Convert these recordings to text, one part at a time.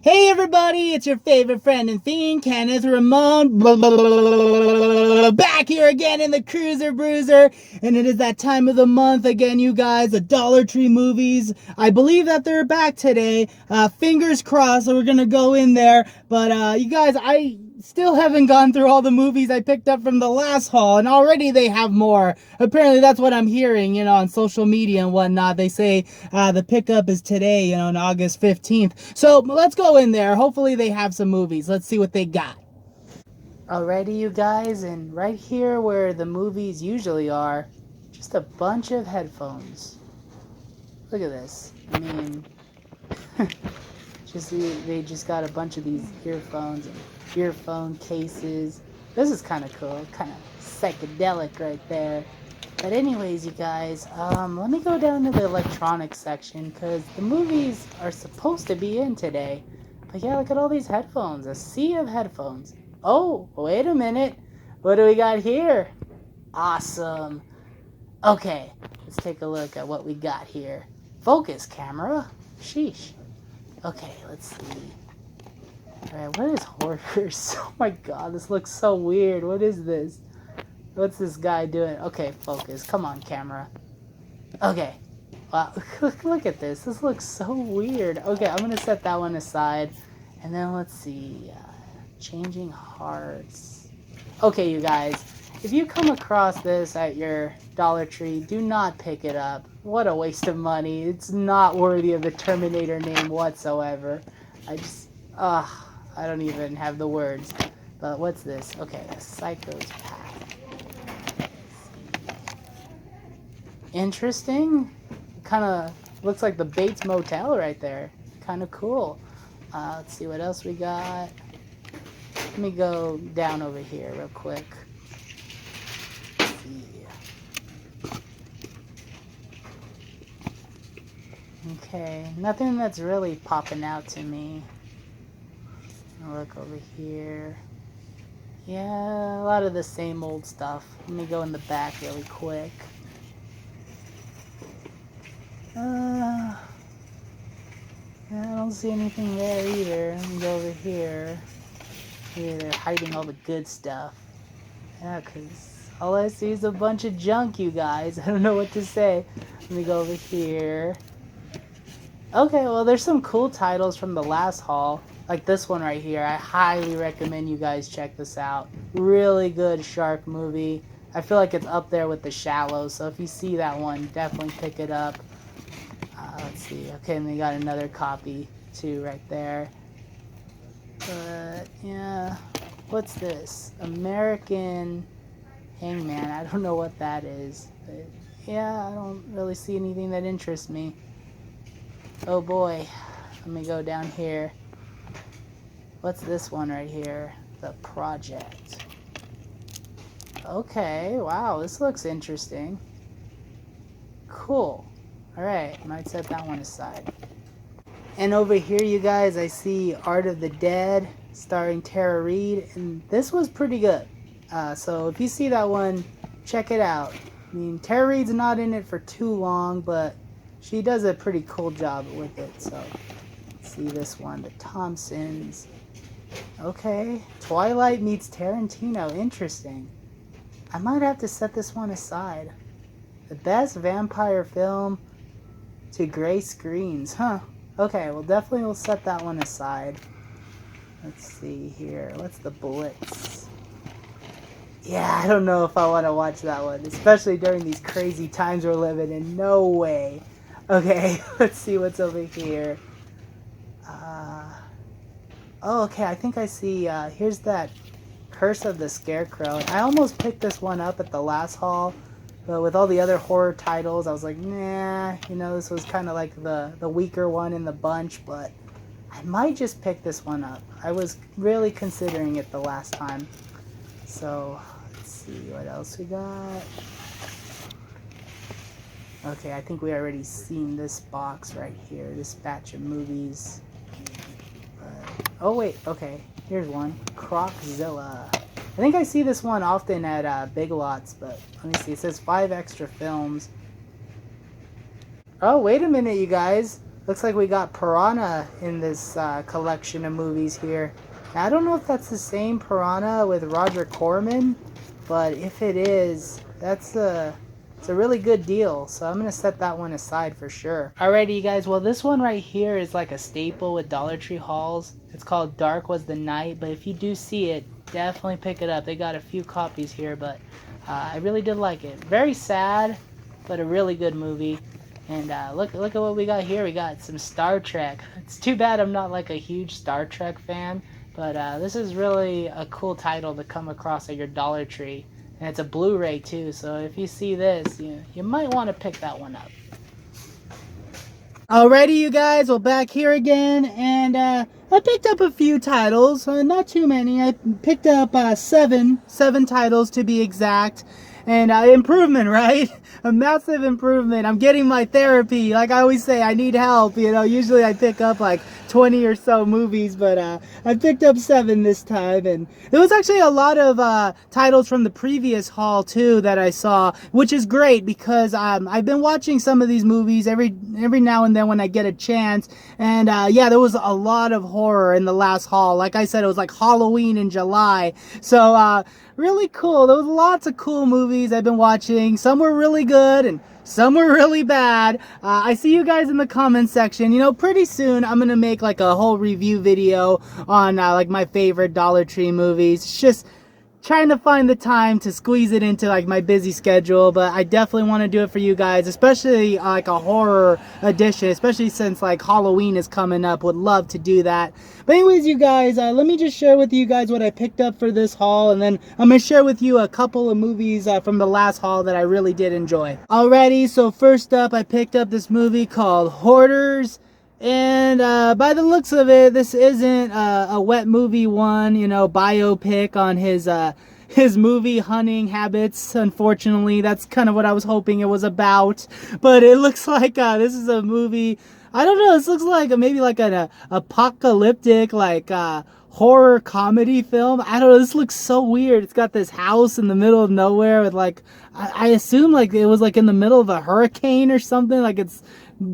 Hey everybody, it's your favorite friend and fiend, Kenneth Ramon, back here again in the Cruiser Bruiser, and it is that time of the month again, you guys, the Dollar Tree movies. I believe that they're back today. Fingers crossed that we're gonna go in there, but you guys, I still haven't gone through all the movies I picked up from the last haul, and already they have more. Apparently that's what I'm hearing, on social media and whatnot. They say the pickup is today, on August 15th. So let's go in there. Hopefully they have some movies. Let's see what they got. Alrighty, you guys, and right here where the movies usually are, just a bunch of headphones. Look at this. I mean, they just got a bunch of these earphones and earphone cases. This is kind of cool, kind of psychedelic right there. But anyways, you guys, let me go down to the electronics section because the movies are supposed to be in today. But yeah, look at all these headphones, a sea of headphones. Oh, wait a minute. What do we got here? Awesome. Okay, let's take a look at what we got here. Focus, camera. Sheesh. Okay, let's see. Alright, what is Hoarders? Oh my god, this looks so weird. What is this? What's this guy doing? Okay, focus. Come on, camera. Okay. Wow, look at this. This looks so weird. Okay, I'm gonna set that one aside. And then let's see. Changing hearts. Okay, you guys. If you come across this at your Dollar Tree, do not pick it up. What a waste of money. It's not worthy of the Terminator name whatsoever. I don't even have the words. But what's this? Okay, a Psycho's Path. Interesting. Kind of looks like the Bates Motel right there. Kind of cool. Let's see what else we got. Let me go down over here real quick. Let's see. Okay, nothing that's really popping out to me. I'll look over here. Yeah, a lot of the same old stuff. Let me go in the back really quick. Yeah, I don't see anything there either. Let me go over here. Yeah, they're hiding all the good stuff. Yeah, because all I see is a bunch of junk, you guys. I don't know what to say. Let me go over here. Okay, well, there's some cool titles from the last haul. Like this one right here. I highly recommend you guys check this out. Really good shark movie. I feel like it's up there with The Shallow, so if you see that one, definitely pick it up. Let's see. Okay, and they got another copy too right there. But yeah, what's this? American Hangman. I don't know what that is. But yeah, I don't really see anything that interests me. Oh boy. Let me go down here. What's this one right here? The Project. Okay, wow, this looks interesting. Cool. Alright, might set that one aside. And over here, you guys, I see Art of the Dead, starring Tara Reid, and this was pretty good. So if you see that one, check it out. I mean, Tara Reid's not in it for too long, but she does a pretty cool job with it. So, let's see this one, The Thompsons. Okay, Twilight meets Tarantino. Interesting. I might have to set this one aside. The best vampire film to gray screens. Huh. Okay, well, definitely we'll set that one aside. Let's see here. What's The Blitz? Yeah, I don't know if I want to watch that one, especially during these crazy times we're living in. No way. Okay, let's see what's over here. Oh, okay, I think I see, here's that Curse of the Scarecrow. I almost picked this one up at the last haul, but with all the other horror titles, I was like, nah, this was kind of like the weaker one in the bunch, but I might just pick this one up. I was really considering it the last time. So, let's see what else we got. Okay, I think we already seen this box right here, this batch of movies. Oh wait, okay, here's one. Crocozilla. I think I see this one often at Big Lots, but let me see. It says 5 extra films. Oh, wait a minute, you guys. Looks like we got Piranha in this collection of movies here. Now, I don't know if that's the same Piranha with Roger Corman, but if it is, it's a really good deal. So I'm going to set that one aside for sure. Alrighty, you guys. Well, this one right here is like a staple with Dollar Tree hauls. It's called Dark Was the Night, but if you do see it, definitely pick it up. They got a few copies here, but I really did like it. Very sad, but a really good movie. And look at what we got here. We got some Star Trek. It's too bad I'm not like a huge Star Trek fan, but this is really a cool title to come across at your Dollar Tree. And it's a Blu-ray too, so if you see this, you might want to pick that one up. Alrighty, you guys, well, back here again, and I picked up a few titles, not too many. I picked up seven titles to be exact. And improvement, right? A massive improvement. I'm getting my therapy. Like I always say, I need help. Usually I pick up like 20 or so movies, but I picked up 7 this time. And there was actually a lot of titles from the previous haul too that I saw, which is great because I've been watching some of these movies every now and then when I get a chance. And yeah, there was a lot of horror in the last haul. Like I said, it was like Halloween in July. So really cool. There was lots of cool movies I've been watching. Some were really good and some were really bad. I see you guys in the comment section. Pretty soon I'm gonna make like a whole review video on like my favorite Dollar Tree movies. It's just trying to find the time to squeeze it into like my busy schedule, but I definitely want to do it for you guys, especially like a horror edition, especially since like Halloween is coming up. Would love to do that. But anyways, you guys, let me just share with you guys what I picked up for this haul, and then I'm gonna share with you a couple of movies from the last haul that I really did enjoy. Alrighty, so first up, I picked up this movie called Hoarders. And by the looks of it, this isn't a wet movie one, biopic on his movie hunting habits. Unfortunately, that's kind of what I was hoping it was about. But it looks like this is a movie. I don't know. This looks like maybe like an apocalyptic horror comedy film. I don't know. This looks so weird. It's got this house in the middle of nowhere with I assume like it was like in the middle of a hurricane or something. Like it's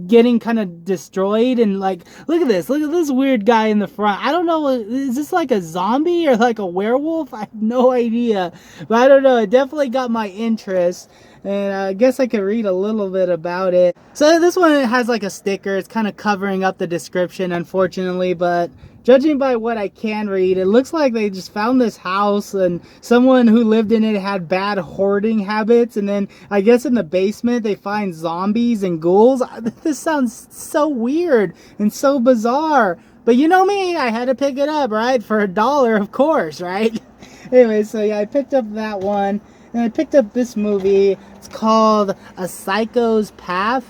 getting kind of destroyed, and like look at this weird guy in the front. I don't know, is this like a zombie or like a werewolf? I have no idea, but I don't know, it definitely got my interest, and I guess I could read a little bit about it. So this one has like a sticker. It's kind of covering up the description, unfortunately, but judging by what I can read, it looks like they just found this house and someone who lived in it had bad hoarding habits, and then I guess in the basement they find zombies and ghouls. This sounds so weird and so bizarre, but you know me, I had to pick it up, right? For $1, of course, right? Anyway, so yeah, I picked up that one, and I picked up this movie. It's called A Psycho's Path.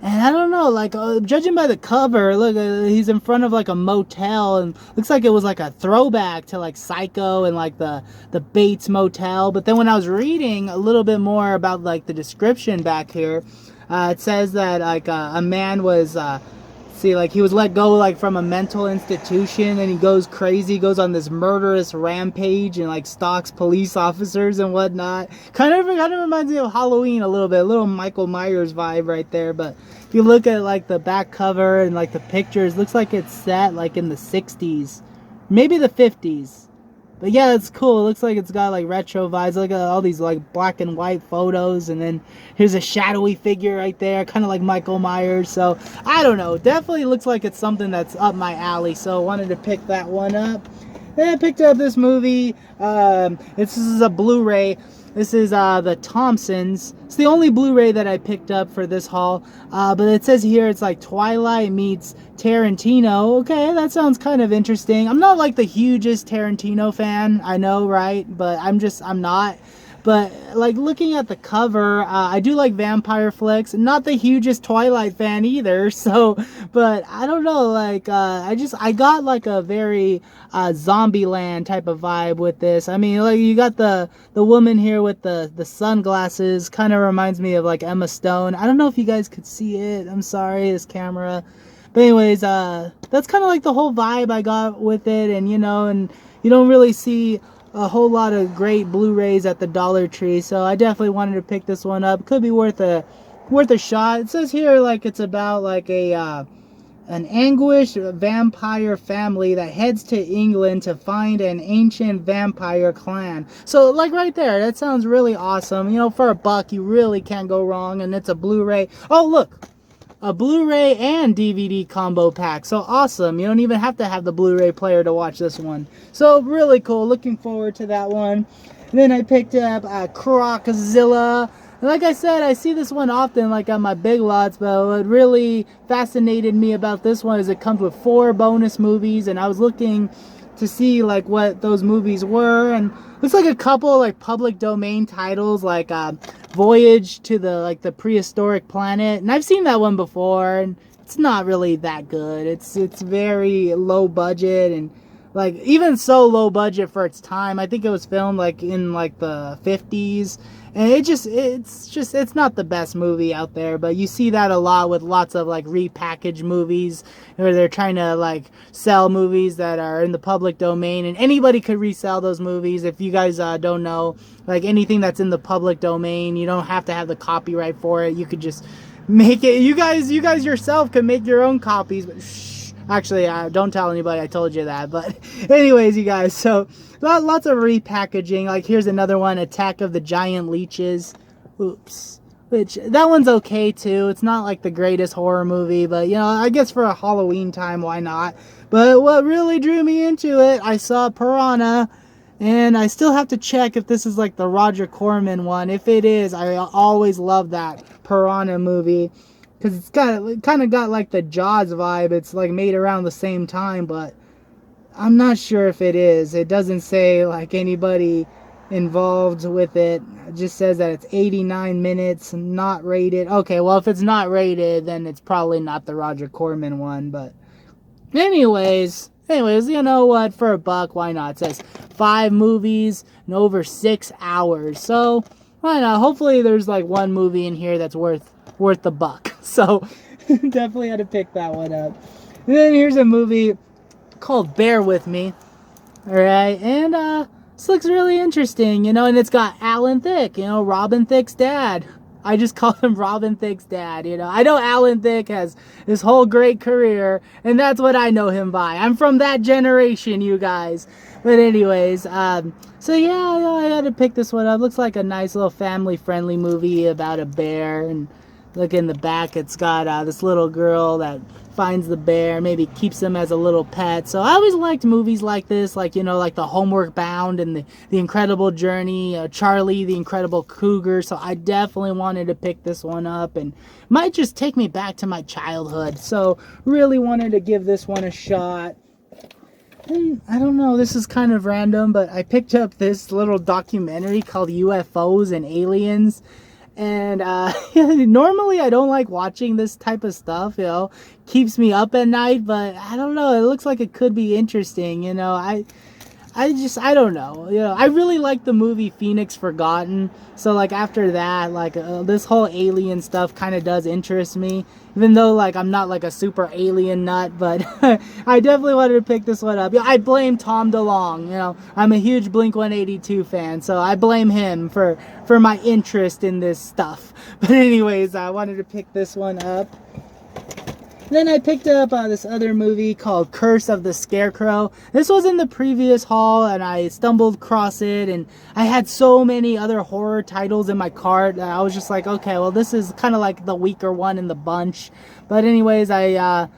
And I don't know, like, judging by the cover, look, he's in front of, like, a motel, and looks like it was, like, a throwback to, like, Psycho and, like, the Bates Motel. But then when I was reading a little bit more about, like, the description back here, it says that, like, a man was, he was let go, like, from a mental institution, and he goes crazy, goes on this murderous rampage, and, like, stalks police officers and whatnot. Kind of reminds me of Halloween a little bit, a little Michael Myers vibe right there. But if you look at, like, the back cover and, like, the pictures, looks like it's set, like, in the 60s, maybe the 50s. But yeah, it's cool. It looks like it's got like retro vibes. Look at all these like black and white photos, and then here's a shadowy figure right there, kind of like Michael Myers. So I don't know. Definitely looks like it's something that's up my alley. So I wanted to pick that one up. Then I picked up this movie. This is a Blu-ray. This is the Thompsons. It's the only Blu-ray that I picked up for this haul. But it says here it's like Twilight meets Tarantino. Okay, that sounds kind of interesting. I'm not like the hugest Tarantino fan, I know, right? But I'm not. But like looking at the cover, I do like vampire flicks. Not the hugest Twilight fan either. So, but I don't know. Like I got like a very Zombieland type of vibe with this. I mean, like you got the woman here with the sunglasses. Kind of reminds me of like Emma Stone. I don't know if you guys could see it. I'm sorry, this camera. But anyways, that's kind of like the whole vibe I got with it, and you don't really see a whole lot of great Blu-rays at the Dollar Tree, so I definitely wanted to pick this one up. Could be worth a shot. It says here like it's about like a An anguished vampire family that heads to England to find an ancient vampire clan. So, like right there, that sounds really awesome. You know, for a buck, you really can't go wrong. And it's a Blu-ray. Oh, look, a Blu-ray and DVD combo pack. So awesome. You don't even have to have the Blu-ray player to watch this one. So really cool. Looking forward to that one. And then I picked up Crocozilla. And like I said, I see this one often, like on my Big Lots, but what really fascinated me about this one is it comes with 4 bonus movies, and I was looking to see like what those movies were, and looks like a couple like public domain titles, like Voyage to the prehistoric planet, and I've seen that one before, and it's not really that good. It's very low budget, and like even so low budget for its time. I think it was filmed like in like the 50s. And it's not the best movie out there, but you see that a lot with lots of like repackaged movies where they're trying to like sell movies that are in the public domain, and anybody could resell those movies. If you guys don't know, like anything that's in the public domain, you don't have to have the copyright for it. You could just make it. You guys yourself can make your own copies, but shh. Actually, don't tell anybody I told you that. But anyways, you guys, so lots of repackaging. Like here's another one, Attack of the Giant Leeches. Oops. Which, that one's okay too. It's not like the greatest horror movie, but you know, I guess for a Halloween time, why not? But what really drew me into it, I saw Piranha, and I still have to check if this is like the Roger Corman one. If it is, I always love that Piranha movie. Because it's kind of got like the Jaws vibe. It's like made around the same time, but I'm not sure if it is. It doesn't say like anybody involved with it. It just says that it's 89 minutes, not rated. Okay, well, if it's not rated, then it's probably not the Roger Corman one. But anyways, you know what? For a buck, why not? It says 5 movies in over 6 hours. So why not? Hopefully there's like one movie in here that's worth the buck. So definitely had to pick that one up. And then here's a movie called Bear With Me. Alright, and this looks really interesting, you know, and it's got Alan Thicke, you know, Robin Thicke's dad. I just call him Robin Thicke's dad, you know. I know Alan Thicke has his whole great career, and that's what I know him by. I'm from that generation, you guys. But anyways, so yeah, I had to pick this one up. Looks like a nice little family-friendly movie about a bear, and look in the back, it's got this little girl that finds the bear, maybe keeps him as a little pet. So I always liked movies like this, like, you know, like the Homeward Bound and the Incredible Journey, Charlie the Incredible Cougar. So I definitely wanted to pick this one up, and might just take me back to my childhood. So really wanted to give this one a shot. And I don't know, this is kind of random, but I picked up this little documentary called UFOs and Aliens. And normally I don't like watching this type of stuff, you know, keeps me up at night, but I don't know, it looks like it could be interesting, you know. I don't know, you know, I really like the movie Phoenix Forgotten, so like after that, like this whole alien stuff kind of does interest me, even though like I'm not like a super alien nut, but I definitely wanted to pick this one up. I blame Tom DeLonge, you know, I'm a huge Blink-182 fan, so I blame him for my interest in this stuff. But anyways, I wanted to pick this one up. Then I picked up this other movie called Curse of the Scarecrow. This was in the previous haul, and I stumbled across it, and I had so many other horror titles in my cart that I was just like, okay, well, this is kind of like the weaker one in the bunch. But anyways, I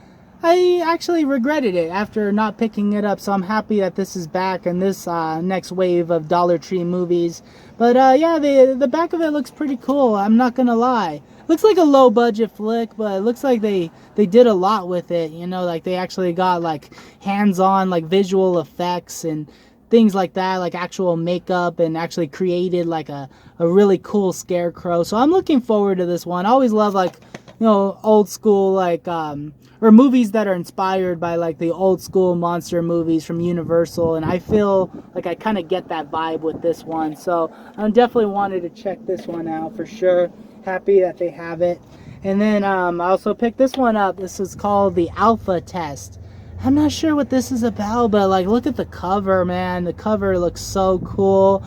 actually regretted it after not picking it up, so I'm happy that this is back in this next wave of Dollar Tree movies. But yeah, the back of it looks pretty cool, I'm not gonna lie. Looks like a low budget flick, but it looks like they did a lot with it, you know, like they actually got like hands-on like visual effects and things like that, like actual makeup, and actually created like a really cool Scarecrow. So I'm looking forward to this one. I always love like, you know, old school like or movies that are inspired by like the old school monster movies from Universal, and I feel like I kind of get that vibe with this one. So I definitely wanted to check this one out for sure. Happy that they have it. And then I also picked this one up. This is called The Alpha Test. I'm not sure what this is about, but like look at the cover, man. The cover looks so cool,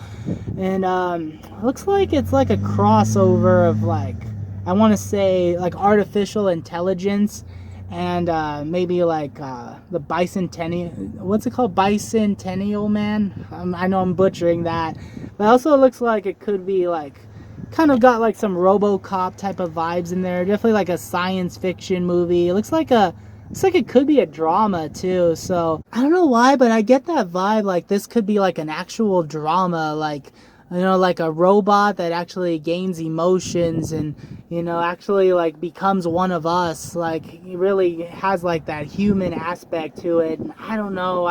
and looks like it's like a crossover of like, I want to say like artificial intelligence and maybe like the bicentennial, what's it called, Bicentennial Man. I know I'm butchering that, but it also looks like it could be like kind of got like some RoboCop type of vibes in there. Definitely like a science fiction movie. It looks like it could be a drama too. So I don't know why, but I get that vibe like this could be like an actual drama, like, you know, like a robot that actually gains emotions and, you know, actually like becomes one of us. Like he really has like that human aspect to it. And I don't know,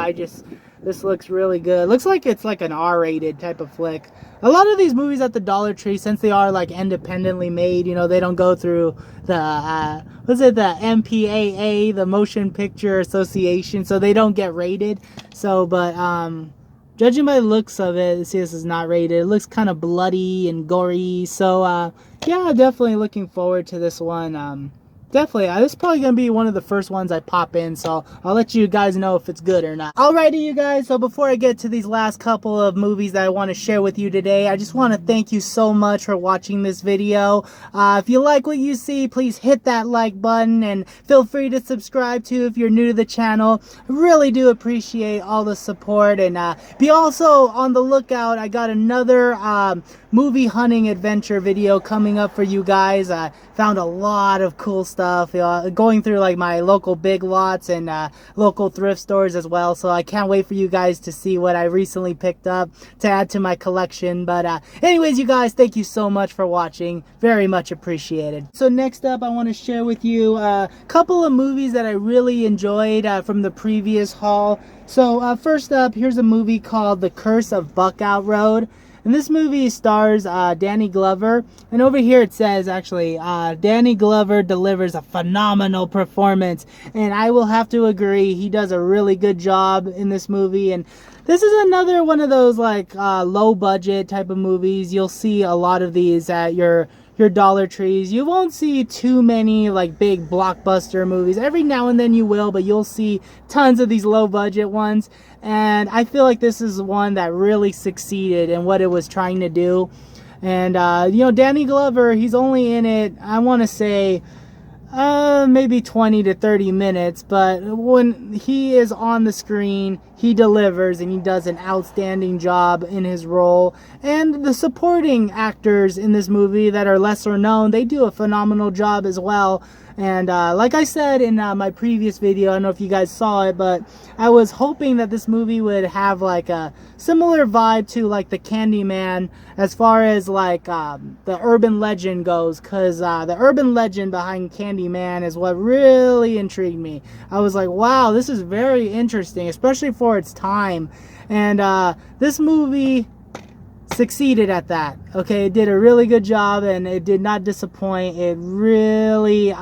this looks really good. Looks like it's like an R-rated type of flick. A lot of these movies at the Dollar Tree, since they are like independently made, you know, they don't go through the the MPAA, the Motion Picture Association, so they don't get rated. So, but judging by the looks of it, see, this is not rated. It looks kind of bloody and gory. So yeah, definitely looking forward to this one. Definitely, this is probably going to be one of the first ones I pop in, so I'll let you guys know if it's good or not. Alrighty, you guys, so before I get to these last couple of movies that I want to share with you today, I just want to thank you so much for watching this video. If you like what you see, please hit that like button, and feel free to subscribe too if you're new to the channel. I really do appreciate all the support, and be also on the lookout. I got another movie hunting adventure video coming up for you guys. I found a lot of cool stuff going through like my local Big Lots and local thrift stores as well, so I can't wait for you guys to see what I recently picked up to add to my collection. But anyways, you guys, thank you so much for watching, very much appreciated. So next up, I want to share with you a couple of movies that I really enjoyed from the previous haul. So first up, here's a movie called The Curse of Buckout Road. And this movie stars Danny Glover. And over here it says, actually, Danny Glover delivers a phenomenal performance. And I will have to agree, he does a really good job in this movie. And this is another one of those like low budget type of movies. You'll see a lot of these at your Dollar Trees. You won't see too many like big blockbuster movies. Every now and then you will, but you'll see tons of these low budget ones. And I feel like this is one that really succeeded in what it was trying to do. And you know, Danny Glover, he's only in it, I want to say maybe 20 to 30 minutes, but when he is on the screen, he delivers, and he does an outstanding job in his role. And the supporting actors in this movie that are lesser known, they do a phenomenal job as well. And like I said in my previous video, I don't know if you guys saw it, but I was hoping that this movie would have like a similar vibe to like the Candyman as far as like the urban legend goes, because the urban legend behind Candyman is what really intrigued me. I was like, wow, this is very interesting, especially for its time. And this movie succeeded at that. Okay, it did a really good job, and it did not disappoint. It really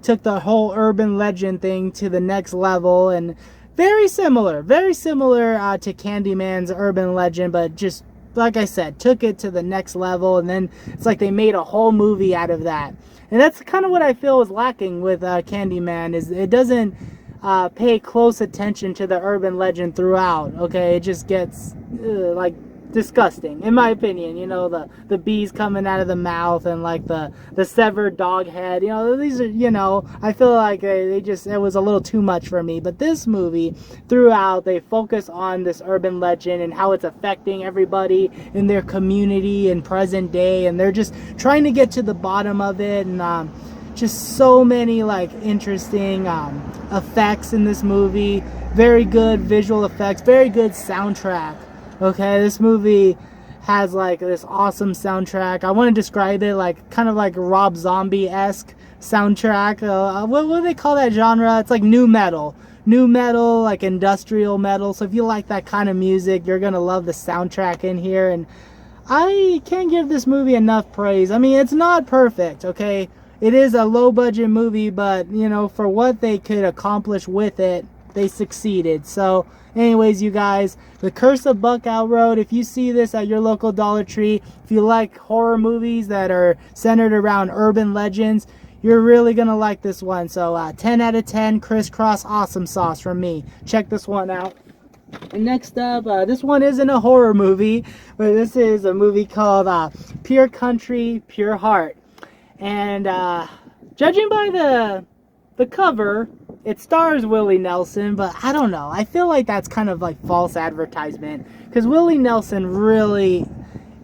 took the whole urban legend thing to the next level, and very similar to Candyman's urban legend, but just like I said, took it to the next level. And then it's like they made a whole movie out of that. And that's kind of what I feel was lacking with Candyman, is it doesn't pay close attention to the urban legend throughout. Okay, it just gets like disgusting, in my opinion. You know, the bees coming out of the mouth, and like the severed dog head. You know, these are, you know, I feel like it was a little too much for me. But this movie, throughout, they focus on this urban legend and how it's affecting everybody in their community in present day, and they're just trying to get to the bottom of it. And just so many like interesting effects in this movie. Very good visual effects, very good soundtrack. Okay, this movie has like this awesome soundtrack. I want to describe it like kind of like Rob Zombie-esque soundtrack. What do they call that genre? It's like new metal, like industrial metal. So if you like that kind of music, you're gonna love the soundtrack in here. And I can't give this movie enough praise. I mean, it's not perfect, okay? It is a low budget movie, but you know, for what they could accomplish with it, they succeeded. So anyways, you guys, The Curse of Buckout Road, if you see this at your local Dollar Tree, if you like horror movies that are centered around urban legends, you're really gonna like this one. So 10 out of 10 crisscross awesome sauce from me. Check this one out. And next up, this one isn't a horror movie, but this is a movie called Pure Country, Pure Heart. And judging by the the cover, it stars Willie Nelson, but I don't know. I feel like that's kind of like false advertisement, because Willie Nelson really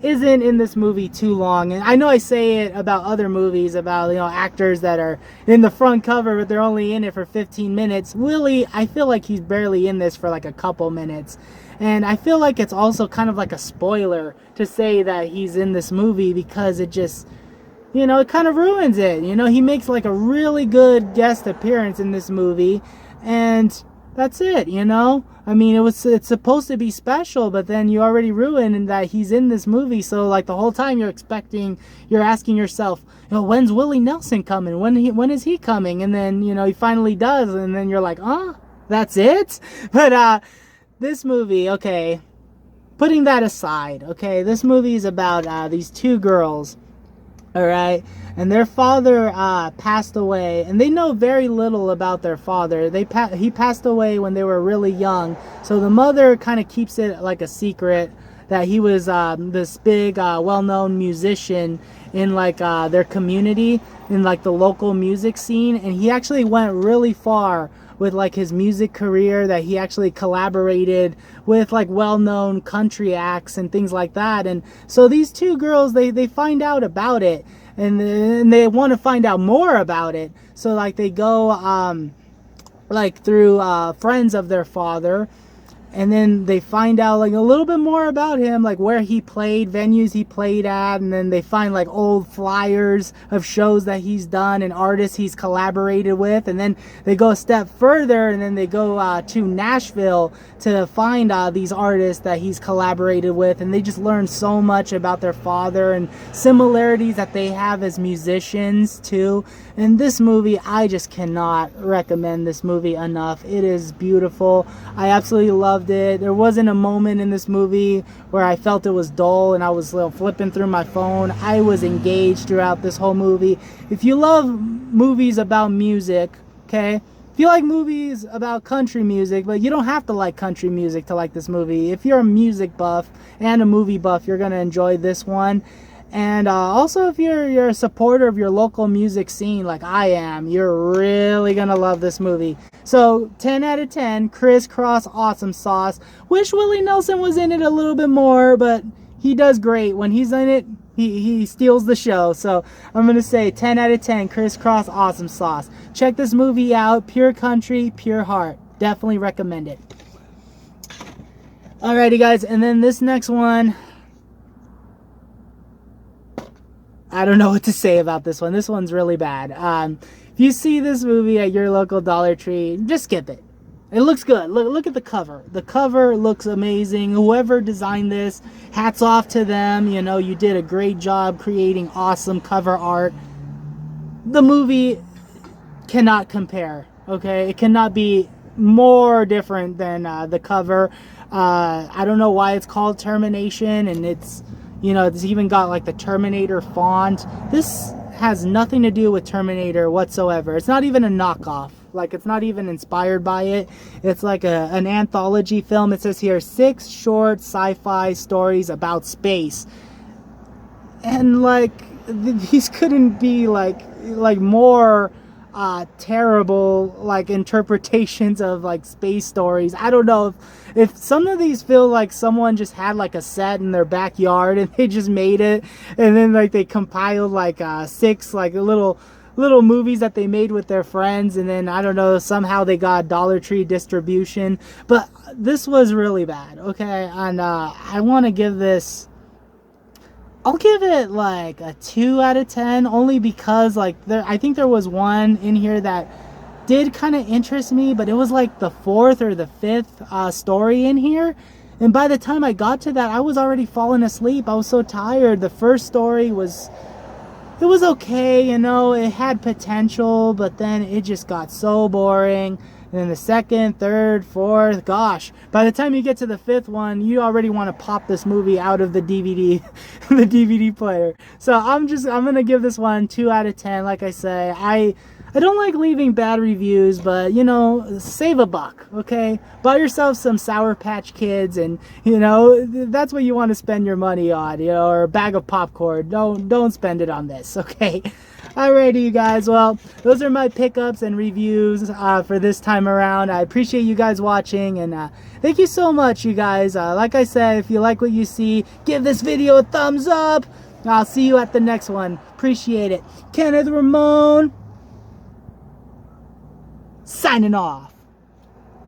isn't in this movie too long. And I know I say it about other movies, about, you know, actors that are in the front cover but they're only in it for 15 minutes. Willie, I feel like he's barely in this for like a couple minutes. And I feel like it's also kind of like a spoiler to say that he's in this movie, because it just, you know, it kind of ruins it. You know, he makes like a really good guest appearance in this movie, and that's it, you know? I mean, it's supposed to be special, but then you already ruined that he's in this movie. So like the whole time you're asking yourself, you know, when's Willie Nelson coming? When is he coming? And then, you know, he finally does, and then you're like, that's it? But this movie, okay, putting that aside, okay, this movie is about these two girls, all right, and their father passed away, and they know very little about their father. He passed away when they were really young, so the mother kind of keeps it like a secret that he was this big, well-known musician in like their community, in like the local music scene, and he actually went really far with like his music career, that he actually collaborated with like well-known country acts and things like that. And so these two girls, they find out about it, and they want to find out more about it. So like they go like through friends of their father, and then they find out like a little bit more about him, like where he played, venues he played at, and then they find like old flyers of shows that he's done and artists he's collaborated with. And then they go a step further, and then they go to Nashville to find these artists that he's collaborated with, and they just learn so much about their father and similarities that they have as musicians too. And this movie, I just cannot recommend this movie enough. It is beautiful. I absolutely loved it. There wasn't a moment in this movie where I felt it was dull and I was flipping through my phone. I was engaged throughout this whole movie. If you love movies about music, okay, if you like movies about country music, but you don't have to like country music to like this movie. If you're a music buff and a movie buff, you're going to enjoy this one. And also, if you're a supporter of your local music scene like I am, you're really going to love this movie. So, 10 out of 10, crisscross awesome sauce. Wish Willie Nelson was in it a little bit more, but he does great. When he's in it, he steals the show. So, I'm going to say 10 out of 10, crisscross awesome sauce. Check this movie out. Pure country, pure heart. Definitely recommend it. Alrighty, guys. And then this next one, I don't know what to say about this one. This one's really bad. If you see this movie at your local Dollar Tree, just skip it. It looks good. Look at the cover. The cover looks amazing. Whoever designed this, hats off to them. You know, you did a great job creating awesome cover art. The movie cannot compare, okay? It cannot be more different than the cover. I don't know why it's called Termination, and it's, you know, it's even got like the Terminator font. This has nothing to do with Terminator whatsoever. It's not even a knockoff. Like, it's not even inspired by it. It's like an anthology film. It says here, 6 short sci-fi stories about space. And like, these couldn't be like more terrible like interpretations of like space stories. I don't know if some of these feel like someone just had like a set in their backyard and they just made it, and then like they compiled like 6 like little movies that they made with their friends, and then I don't know, somehow they got Dollar Tree distribution. But this was really bad, okay? And I want to give this, I'll give it like a 2 out of 10, only because like I think there was one in here that did kind of interest me, but it was like the 4th or the 5th story in here, and by the time I got to that, I was already falling asleep. I was so tired. The first story was okay, you know, it had potential, but then it just got so boring. And then the 2nd, 3rd, 4th, gosh, by the time you get to the 5th one, you already want to pop this movie out of the DVD, the DVD player. So I'm going to give this one 2 out of 10. Like I say, I don't like leaving bad reviews, but, you know, save a buck, okay? Buy yourself some Sour Patch Kids, and, you know, that's what you want to spend your money on, you know, or a bag of popcorn. Don't spend it on this, okay? Alrighty, you guys. Well, those are my pickups and reviews for this time around. I appreciate you guys watching, and thank you so much, you guys. Like I said, if you like what you see, give this video a thumbs up. I'll see you at the next one. Appreciate it. Kenneth Ramon, signing off.